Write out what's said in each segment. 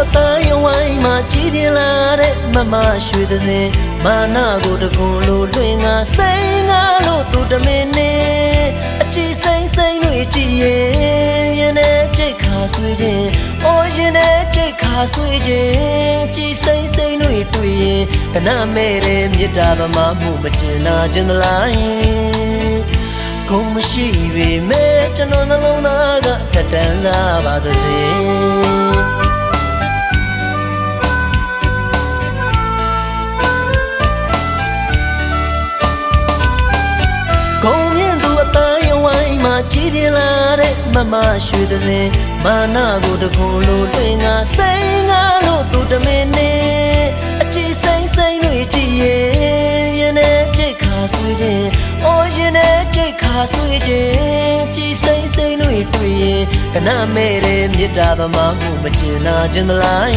အတိုင်းဝိုင်းမှာကြည်ပြင်းလာတဲ့မမရွှေသစင်မာနာကိုတကွန်လိုလွှင့်ငါစိန်ငါလို့သူတမင်းနေအကြည်စိမ့်စိမ့်တွေကြည်ရင်နဲ့ကြိတ်ခါဆွေးခြင်းအိုးရင်နဲ့ကြိတ်ခါဆွေးခြင်းကြည်စိမ့်စိမ့်တွေတွေ့ရင်ကနမဲ့တဲ့မြတ်တာဗမာမှုမကျင်နာခြင်းသလားကုန်မရှိပေမဲ့ကျွန်တော်နှလုံးသားကထက်တန်းစားပါသည်ကြည်ပြင်းလာတဲ့မမရွှေသစင်မာနာကိုတကွန်လိုတွင်ငါစိန်ငါလို့သူတမင်းနေအကြည်စိမ့်စိမ့်တွေကြည်ရင်နဲ့ကြိတ်ခါဆွေးခြင်းအိုးရင်နဲ့ကြိတ်ခါဆွေးခြင်းကြည်စိမ့်စိမ့်တွေတွေ့ရင်ကနမဲ့တဲ့မြတ်တာဗမာမှုမကျင်နာခြင်းသလား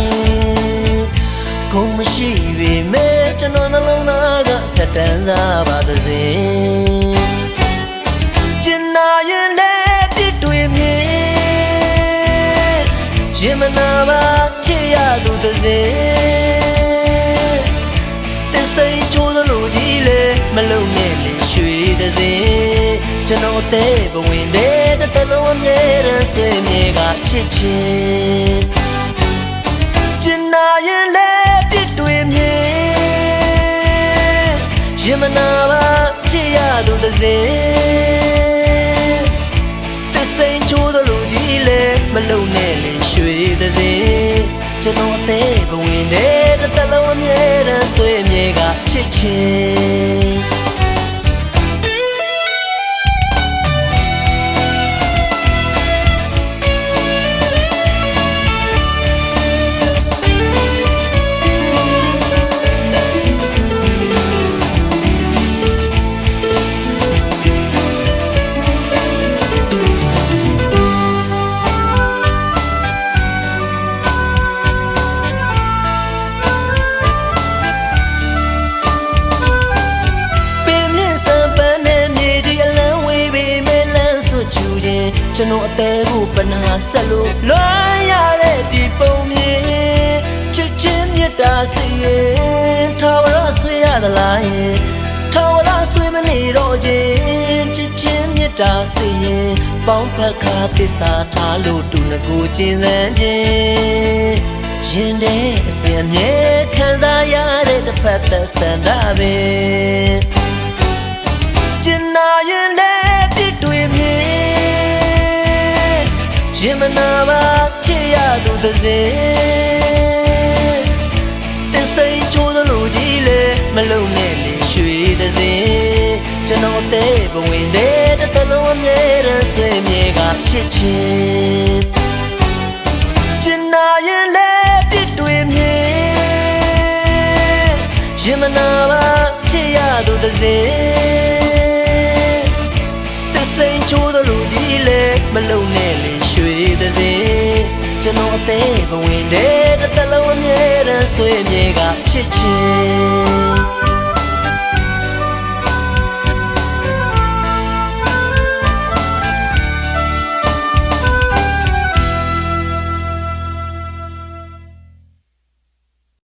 ကုန်မရှိပေမဲ့ကျွန်တော်နှလုံးသားကထက်တန်းစားပါသည်ကျင်နာရင်လည်းပြစ်တွေမြင်ရင်မနာပါချစ်ရသူတစ်စင်သစ္စိန်ချိုးသလိုကြီးလေမလုံနဲ့လေရွှေတစ်စင်ကျွန်တော်တဲ့ဘဝင်တဲ့တလုံးအမြဲတမ်းဆွေးမြေကချစ်ချင်းကျင်နာရင်လည်းပြစ်တွေမြင်ရင်မနာပါချစ်ရသူတစ်စင်စိန်ချိုးသလိုကြီးလေမလုံနဲ့လေရွှေသစင်ကျွန်တော်အသေးဘဝင်တဲ့တလုံးအမြဲတမ်းဆွေးမြေကချစ်ချင်းကျွန်တော်အသေးကိုပနာဆက်လို့လွှမ်းရတဲ့ဒီပုံမြင်ချစ်ချင်းမြတ်တာစီရင်ထာဝရဆွေးရသလားထာဝရဆွေးမနေတော့ခြင်းချစ်ချင်းမြတ်တာစီရင်ပေါင်းဖက်ခါသစ္စာထားလို့တူငကိုချင်းစမ်းခြင်းရင်တဲ့အစင်မြဲခံစားရတဲ့တစ်ဖက်သက်ဆန္ဒပဲကျင်နာရင်လည်းပြစ်တွေမြင်ရင်မနာပါချစ်ရသူတစ်စင်သစ္စိန်ချိုးသလိုကြီးလေမလုံနဲ့လေရွှေတစ်စင်ကျွန်တော်တဲ့ဘဝင်တဲ့တလုံးအမြဲတမ်းဆွေးမြေကချစ်ချင်းကျင်နာရင်လည်းပြစ်တွေမြင်ရင်မနာပါချစ်ရသူတစ်စင်သစ္စိန်ချိုးသလိုကြီးလေမလုံနဲ့လေရွှေတစ်စင်ကျွန်တော်အသေးဘဝင်တဲ့တလုံးအမြဲတမ်းဆွေးမြေကချစ်ချင်း